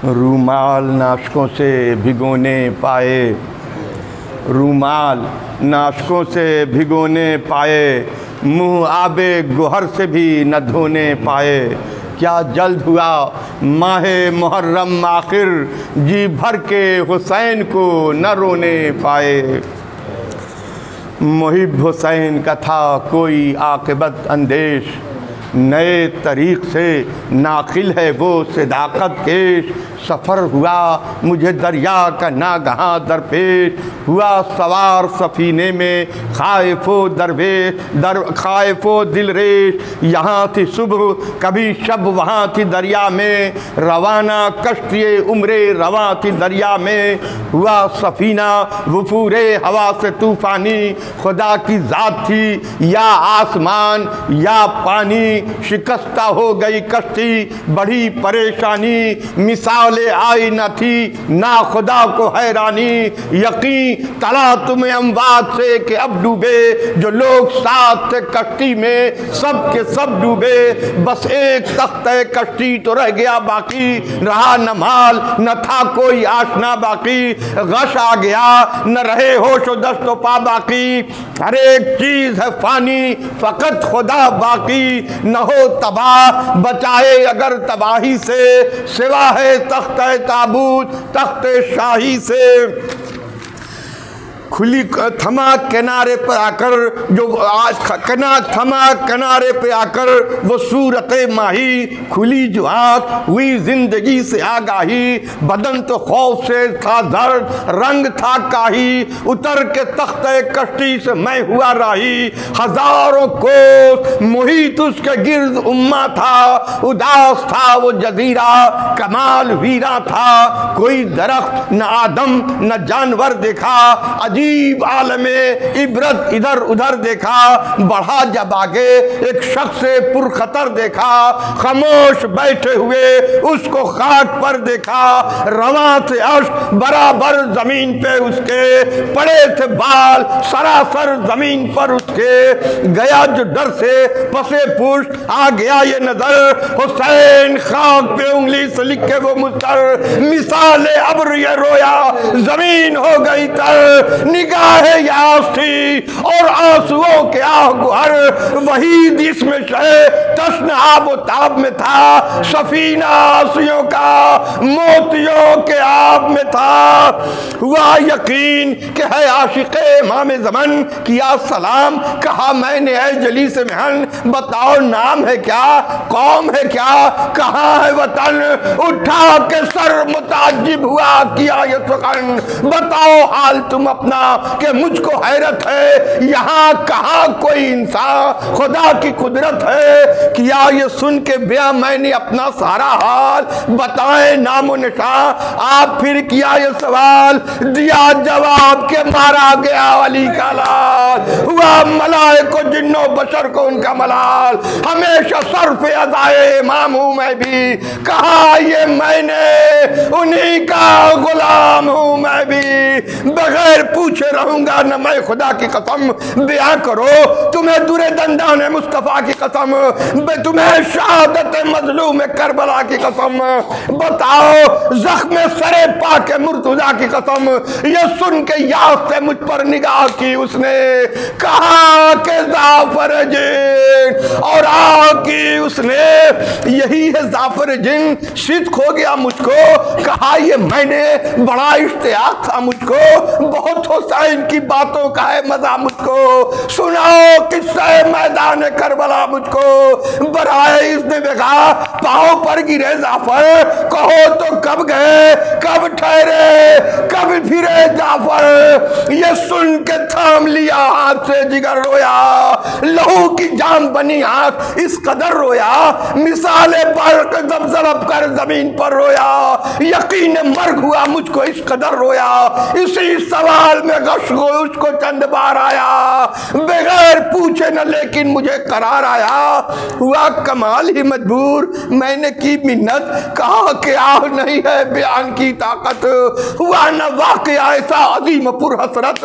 رومال ناشکوں سے بھگونے پائے، رومال ناشکوں سے بھگونے پائے، منہ آب گوہر سے بھی نہ دھونے پائے۔ کیا جلد ہوا ماہ محرم آخر، جی بھر کے حسین کو نہ رونے پائے۔ محب حسین کا تھا کوئی عاقبت اندیش، نئے طریق سے ناقل ہے وہ صداقت کیش۔ سفر ہوا مجھے دریا کا ناگہاں درپیش، ہوا سوار سفینے میں خائف و خائف و دل ریش۔ یہاں تھی صبح کبھی شب وہاں تھی دریا میں، روانہ کشتی عمر رواں تھی دریا میں۔ ہوا سفینہ وفور ہوا سے طوفانی، خدا کی ذات تھی یا آسمان یا پانی۔ شکستہ ہو گئی کشتی بڑی پریشانی، مثال آئی نہ تھی نہ خدا کو حیرانی۔ یقین تلا تمہیں اموات سے کہ اب ڈوبے، جو لوگ ساتھ تھے کشتی میں سب کے سب ڈوبے۔ بس ایک تختہ کشتی تو رہ گیا باقی، رہا نہ مال نہ تھا کوئی آشنا باقی۔ غش آ گیا نہ رہے ہوش و دست و پا باقی، ہر ایک چیز ہے فانی فقط خدا باقی۔ نہ ہو تباہ بچائے اگر تباہی سے، سوا ہے تخت تابوت تخت شاہی سے۔ کھلی تھما کنارے پر آ کر جو تھما کنارے پہ آ کر وہ صورت ماہی، کھلی جو آنکھ ہوئی زندگی سے آگاہی۔ بدن تو خوف سے تھا زرد رنگ تھا کاہی، اتر کے تخت کشتی سے میں ہوا راہی۔ ہزاروں کوس محیط اس کے گرد امہ تھا، اداس تھا وہ جزیرہ کمال ویرا تھا۔ کوئی درخت نہ آدم نہ جانور دیکھا، عجیب عالم عبرت ادھر ادھر دیکھا۔ بڑھا جب آگے ایک شخص پر خطر دیکھا، خاموش بیٹھے ہوئے اس کو خاک پر دیکھا۔ رواں تھے اشک برابر زمین پہ اس کے، پڑے تھے بال سراسر زمین پر اس کے۔ گیا جو ڈر سے پسے پشت آ گیا یہ نظر، حسین خاک پہ انگلی سے لکھے وہ مستر۔ مثال ابر یہ رویا زمین ہو گئی تر، نگاہ یاس تھی اور آنسوؤں کے آہ گوہر۔ وحید اس میں شے تشن آب و تاب میں تھا، سفینہ آنسوؤں کا موتیوں کے آب میں تھا۔ ہوا یقین کہ ہے عاشق امام زمن، کیا سلام کہا میں نے اے جلیس محن۔ بتاؤ نام ہے کیا قوم ہے کیا کہاں ہے وطن، اٹھا کے سر متعجب ہوا کیا یہ سخن۔ بتاؤ حال تم اپنا کہ مجھ کو حیرت ہے، یہاں کہاں کوئی انسان خدا کی قدرت ہے۔ کیا یہ سن کے بیاں میں نے اپنا سارا حال، بتائیں نام و نشان آپ پھر کیا یہ سوال۔ دیا جواب کہ مارا گیا علی کا لال، ہوا ملائک و جن و بشر کو ان کا ملال۔ ہمیشہ صرف ادائے امام ہوں میں بھی، کہا یہ میں نے انہی کا غلام ہوں میں بھی۔ بغیر پوچھے رہوں گا نہ میں خدا کی قسم، بیاں کرو تمہیں در دندان مصطفیٰ کی قسم، تمہیں شہادت مظلوم کربلا کی قسم۔ بتاؤ زخم سر پاک مرتضیٰ کی قسم، یہ سن کے یاس سے مجھ پر نگاہ کی اس نے، کہا کہ زعفر جن اور آکی اس نے۔ یہی ہے زعفر جن، صدق ہو گیا مجھ کو، کہا یہ میں نے بڑا اشتیاق تھا مجھ کو، بہت حسین کی باتوں کا ہے مزہ مجھ کو۔ سناؤ قصہ میدان کربلا مجھ کو، برائے اس نے بگا پاؤں پر گرے زعفر، کہو تو کب گئے کب ٹھہرے کب پھرے جعفر۔ یہ سن کے تھام لیا ہاتھ سے جگر رویا، لہو کی جام بنی آنکھ اس قدر رویا، مثال برق زلزلہ کر زمین پر رویا۔ یقین مرگ ہوا مجھ کو اس قدر رویا، اسی سوال میں غش گوش کو چند بار آیا، بغیر پوچھے نہ لیکن مجھے قرار آیا۔ ہوا کمال ہی مجبور میں نے کی منت، کہا کہ آہ نہیں ہے بیان کی طاقت۔ ہوا نہ واقعہ ایسا عظیم پر حسرت،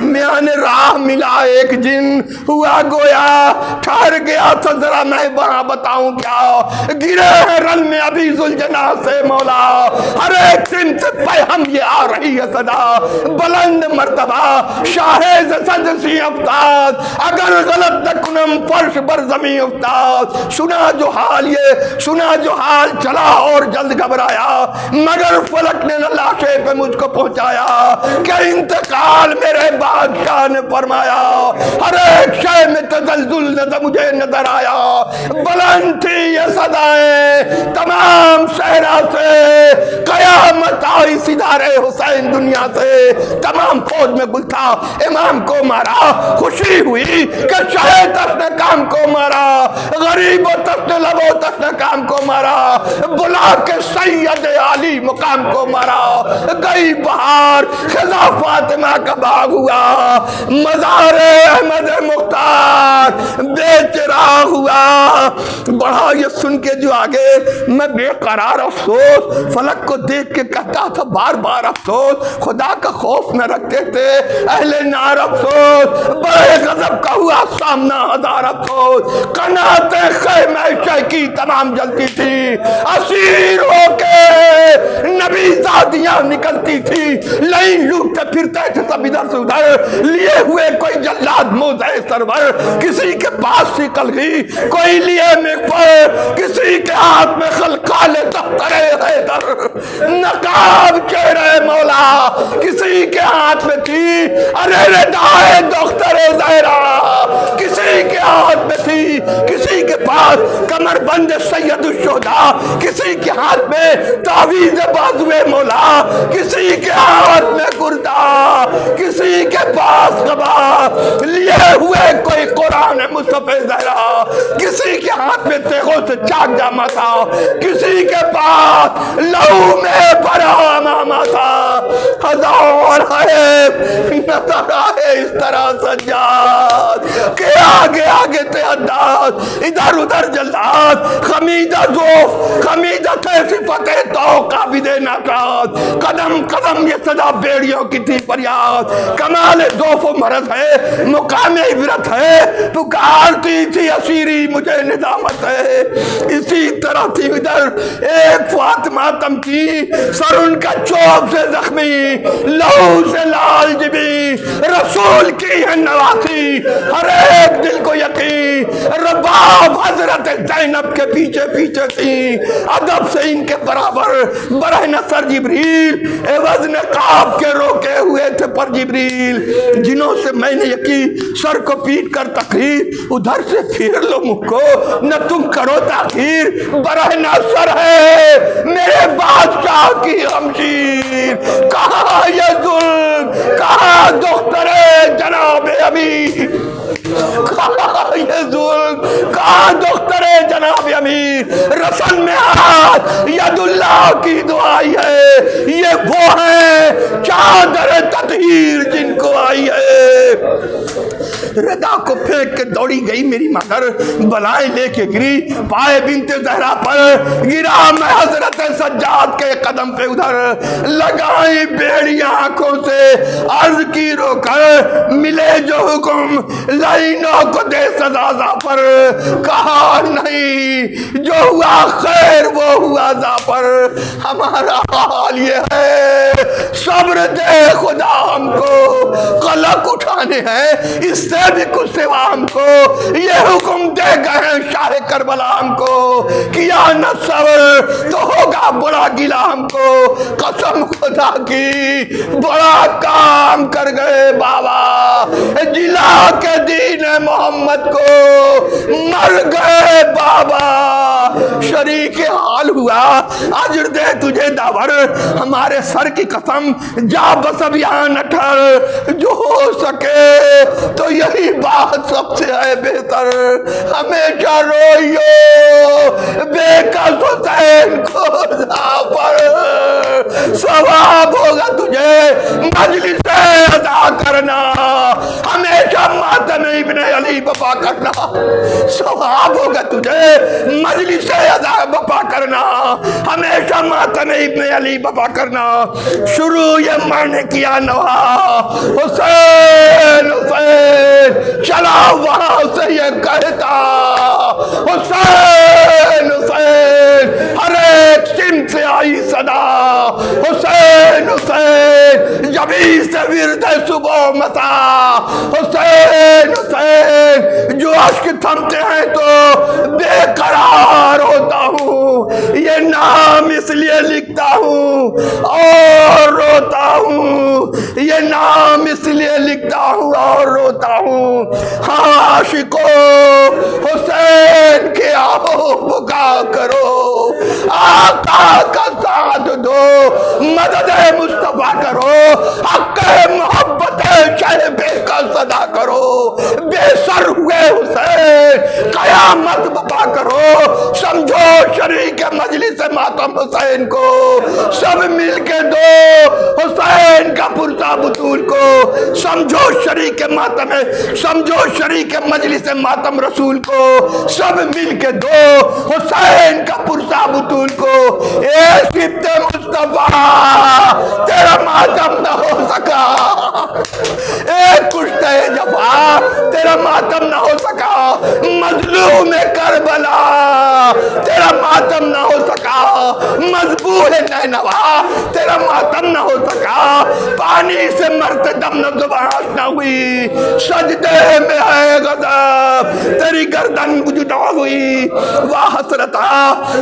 میان راہ ملا ایک جن، ہوا گویا ٹھہر گیا تھا ذرا میں وہاں بتاؤں کیا، گرے ہیں رن میں ابھی ذوالجناح سے مولا، ہر ایک سمت سے پیغام یہ آ رہی ہے صدا، بلند مرتبہ شاہد صد سی افتاد، اگر غلط نہ کنم فرش بر زمین افتاد، سنا جو حال یہ، سنا جو حال چلا اور جلد گھبرایا، مگر فلک نے لاشے پہ مجھ کو پہنچایا، کہ انتقال میرے بادشاہ نے فرمایا، ہر ایک شے میں تزلزل مجھے نظر آیا، بلند تھی یہ صدائیں تمام صحرا سے، قیامت آئی سدارے حسین دنیا سے، تمام فوج میں گل تھا، امام کو مارا، خوشی ہوئی کہ شاہد تشن کام کو مارا، غریب و تشن لبو تشن کام کو مارا، بلا کے سید علی مقام کو مارا، گئی بہار خزا فاطمہ کا باغ ہوا، مزار احمد مختار بے چراغ ہوا، بڑھا یہ سن کے جو آگے میں بے قرار افسوس، فلک کو دیکھ کے کہتا تھا بار بار افسوس، خدا کا خوف نہ رکھتے تھے اہل نار افسوس، بڑے غضب کا ہوا سامنا ہزار افسوس، قناتیں خیمہ شیخی تمام جلتی تھی، اسیر ہو کے نبی زادیاں نکلتی تھی، لائن لوٹتے پھرتے تھے سب ادھر سے ادھر، لیے ہوئے کوئی جلاد موزے سرور، کسی کے پاس سی کلغی، کوئی لیے مغفر، کسی کے ہاتھ میں خلقال دفتر حیدر، نقاب چہرے مولا کسی کے ہاتھ میں تھی، ارے ردائے دختر زہرا کسی کے ہاتھ میں تھی، کسی کے پاس کمر بند سید الشہداء، کسی کے ہاتھ میں تعویذ بازوے مولا، کسی کے ہاتھ میں گردہ، کسی کے پاس قبا، لیے ہوئے کوئی قرآن مصطفی زہرا، کسی کے ہاتھ میں تیغوں سے چاک جامہ تھا، کسی کے پاس لہو میں بھرا امامہ تھا، ہزار حیب نظر آئے اس طرح سجاد کہ آگے آگے تعداد، ادھر ادھر جلاد، خمیدہ زوف، خمیدہ تیسی فتح تو قابد ناکاد، قدم قدم یہ صدا بیڑیوں کی تھی فریاد، کمال زوف و مرض ہے، مقام عبرت ہے، پکارتی تھی اسیری مجھے ندامت ہے، اسی طرح تھی ادھر ایک فاطمہ تم کی، سر ان کا چوب سے زخمی، لہو سے لال جبی، رسول کی ہے نواسی، ہر ایک دل کو یقین، رباب حضرت زینب کے پیچھے پیچھے تھی، ادب سے ان کے برابر برہ نصر جبریل، عوض نقاب کے روکے ہوئے تھے پر جبریل، جنہوں سے میں نے یقین سر کو پیٹ کر تقریر، ادھر سے پھیر لو مجھ کو نہ تم کرو تاخیر، برہ نصر ہے میرے بادشاہ کی غمشیر، کہاں یہ ظلم، کہاں دختر جناب امیر، کہاں یہ ظلم، کہاں دختر جناب امیر، رسل میں ہاتھ ید اللہ کی دعائی ہے، یہ وہ ہیں چادر تطہیر جن کو آئی ہے، ردا کو پھینک کے دوڑی گئی میری مدر، بلائیں لے کے گری پائے بنت زہرا پر، گرا میں حضرت سجاد کے قدم پہ ادھر، لگائی بیڑی آنکھوں سے عرض کی رو کر، ملے جو حکم لائنوں کو دے سزا زعفر، کہا نہیں جو ہوا خیر وہ ہوا زعفر، ہمارا حال یہ ہے صبر دے خدا ہم کو، قلق اٹھانے ہیں اس سے بھی کچھ سوا ہم کو، یہ حکم دے گئے شاہ کربلا ہم کو، کیا نہ صبر تو ہوگا بڑا گلا ہم کو، قسم خدا کی بڑا کام کر گئے بابا، جلا کے دین محمد کو مر گئے بابا، شریک حال ہوا اجر دے تجھے داور، ہمارے سر کی قسم جا بس اب یہاں نہ ٹھہر، جو ہو سکے تو یہی بات سب سے ہے بہتر، ہمیشہ روئیو بے کس حسین کو زعفر، ثواب ہوگا تجھے مجلس ادا کرنا، ہمیشہ ماتم ابن علی بپا کرنا، ثواب ہوگا تجھے مجلس ادا بپا کرنا، کرنا، ہمیشہ ماتم ابن علی بپا کرنا۔ شروع یہ مرنے کیا نوا، حسین حسین چلا وہاں سے یہ کہتا، حسین حسین ہر ایک سمت سے آئی صدا، حسین حسین جبھی سے ورد صبح و مسا، حسین حسین جو عشق تھمتے ہیں تو بے قرار ہوتا ہوں، یہ نام اس لیے لکھتا ہوں اور روتا ہوں، یہ نام اس لیے لکھتا ہوں اور روتا ہوں۔ ہاں عاشقو حسین کے آہو بکا کرو، آقا کا ساتھ دو، مدد مصطفیٰ کرو، حق محبت شہبے کا صدا کرو، بے سر ہوئے حسین قیامت بپا کرو، سمجھو شریک مجلس ماتم حسین کو، سب مل کے دو حسین کا پرسہ بطول کو، سمجھو شریک ماتم ہے، سمجھو شریک مجلس ماتم رسول کو، سب مل کے دو حسین کا پرسہ بطول کو۔ اے سبت مصطفیٰ تیرا ماتم نہ ہو سکا، اے کشتہ جفا تیرا ماتم نہ ہو سکا، مظلوم کربلا تیرا ماتم نہ ہو سکا، مذبوح نینوا تیرا ماتم نہ ہو سکا، پانی سے مرتے دم نہ زبان نہ ہوئی، سجدے میں ہے غضب تیری گردن جدا ہوئی، واہ حسرتا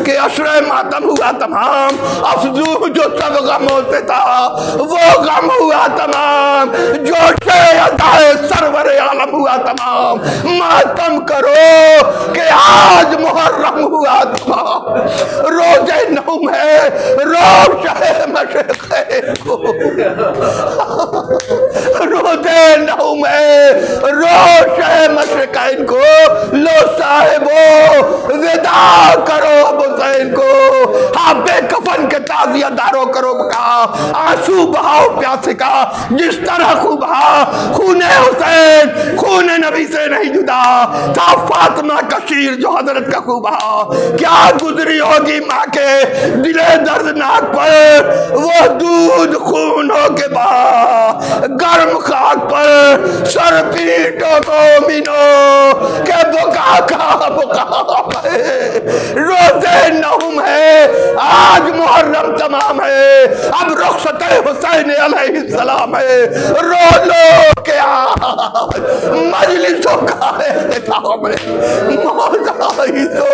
کہ عشرہ ماتم ہوا تمام، افزوں جو سب غموں سے تھا وہ غم ہوا تمام، جوش ادائے سرور عالم ہوا تمام، ماتم کرو کہ آج محرم ہوا تمام، روز نوم ہے روز شہ مشرقین کو، روز نوم ہے روز شہ مشرقین کو، لو صاحبو وداع کرو حسین کو، ہاں بے کفن کے تعزیہ داروں کرو بکا، آنسو بہاؤ پیاسے کا جس طرح خوب بہا، خون حسین خون نبی سے نہیں جدا تھا، فاطمہ کا شیر جو حضرت کا خوب بہا، کیا گزری ہوگی ماں کے دل دردناک پر، وہ دودھ خون ہو کے بہا، گرم خاک پر سر پیٹو مومنو کہ بکا کا بکا ہے، روزے نوم ہے آج محرم تمام ہے، اب رخصت حسین علیہ السلام ہے، رو لو کہ آج مجلسوں کا اختتام ہے، موت آئی تو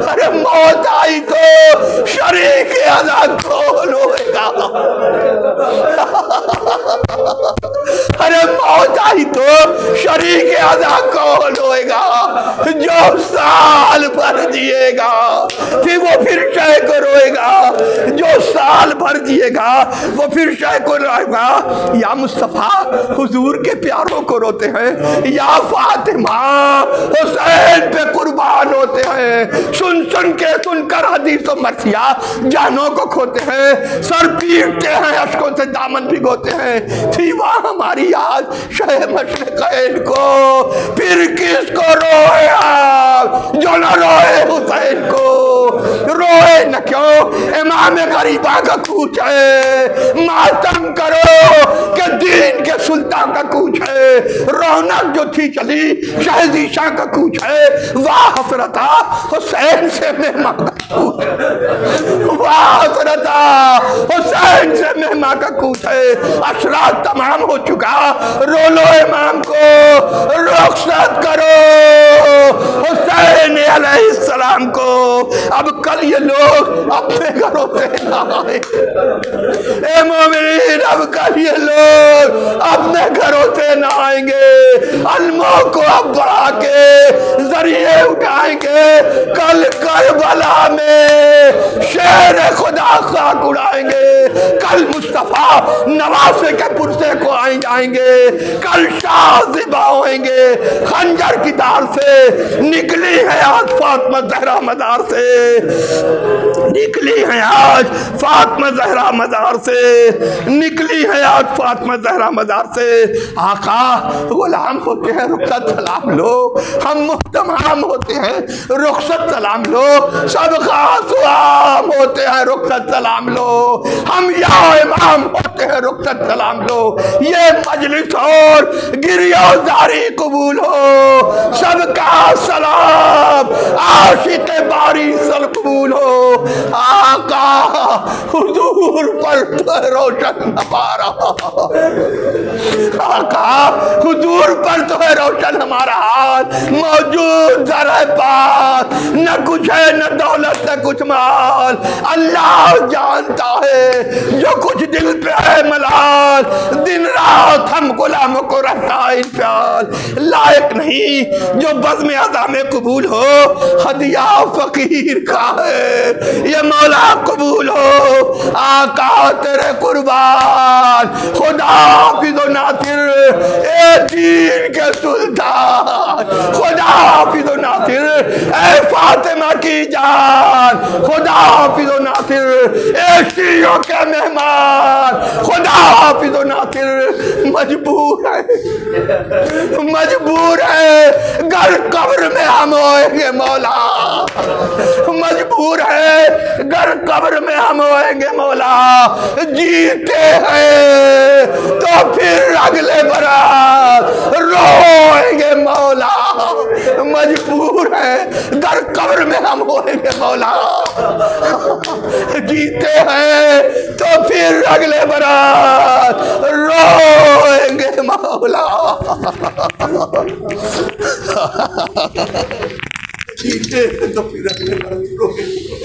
ارے موت آئی تو شریک ادا کون ہوئے گا، ارے موت آئی تو شریک ادا کون ہوئے گا، جو سال بھر جیے گا پھر وہ پھر شے کو روئے گا، جو سال بھر جیے گا وہ پھر شے کو روئے گا، یا مصطفیٰ حضور کے پیاروں کو روتے ہیں، یا فاطمہ حسین پہ قربان ہوتے ہیں، سن کر حدیث و مرثیہ جانوں کو کھوتے ہیں، سر پیٹتے ہیں اشکوں سے دامن بھگوتے ہیں، تھی وہاں ہماری یاد شہ مشرقین کو، پھر کس کو روئے آپ جو نہ روئے حسین کو، روئے نہ کیوں امام غریبہ کا کوچ ہے، ماتم کرو کہ دین کے سلطان کا کوچ ہے، رونق جو تھی چلی شہزی شاہ کا کوچ ہے، واہ حسرتا حسین سے مہمان کا کوچ ہے، واہ حسرتا حسین سے مہمان کا کوچ ہے، اشراط تمام ہو چکا، رو لو امام کو رخصت کرو حسین علیہ السلام کو، اب کل یہ لوگ اپنے گھروں سے نہ آئے، اے مومنین اب کل یہ لوگ اپنے گھروں سے نہ آئیں گے، علموں کو اب بڑھا کے ذریعے اٹھائیں گے، کل کربلا میں شیر خدا خاک اڑائیں گے، کل مصطفیٰ نواسے کے پرسے کو آئیں گے، کل شاہ ذبح ہوئیں گے، خنجر کی دار سے نکلی ہے آج فاطمہ زہرا مزار سے، نکلی ہے آج فاطمہ زہرا مزار سے، نکلی ہے آج فاطمہ زہرا مزار سے۔ آقا غلام ہوتے ہیں رخصت سلام لو، ہم محتمام ہوتے ہیں رخصت سلام لو، سب خاص و عام ہوتے ہیں رخصت سلام لو، ہم یا امام ہوتے ہیں رخصت سلام لو۔ یہ مجلس اور گریہ زاری قبول ہو، سب کا سلام عاشق باری سل قبول ہو۔ آقا حضور پر تو روشن ہمارا، آقا حضور پر تو ہے روشن ہمارا ہاتھ، موجود ذرا پاس، نہ کچھ ہے نہ دولت نہ کچھ مال، اللہ جانتا ہے جو کچھ دل پہ ہے ملال، دن رات ہم غلاموں کو رہتا ہے انفعال، لائق نہیں جو بزم عزا میں قبول ہو، ہدیہ فقیر کا ہے یہ مولا قبول ہو۔ آقا تیرے قربان خدا حافظ و ناصر اے دین کے سلطان، خدا حافظ و ناصر اے فاطمہ کی جان، خدا حافظ و ناصر اے شیعوں کے مہمان، خدا حافظ و ناصر مجبور ہے، مجبور ہے گر قبر میں ہم ہوئیں گے مولا، مجبور ہے گر قبر میں ہم ہوئیں گے مولا، جیتے ہیں تو پھر اگلے برات روئیں گے مولا، مجبور ہے گر قبر میں ہم ہوئیں گے مولا، جیتے ہیں تو پھر اگلے برات روئیں گے مولا، جیتے ہیں تو پھر اگلے برات روئیں گے۔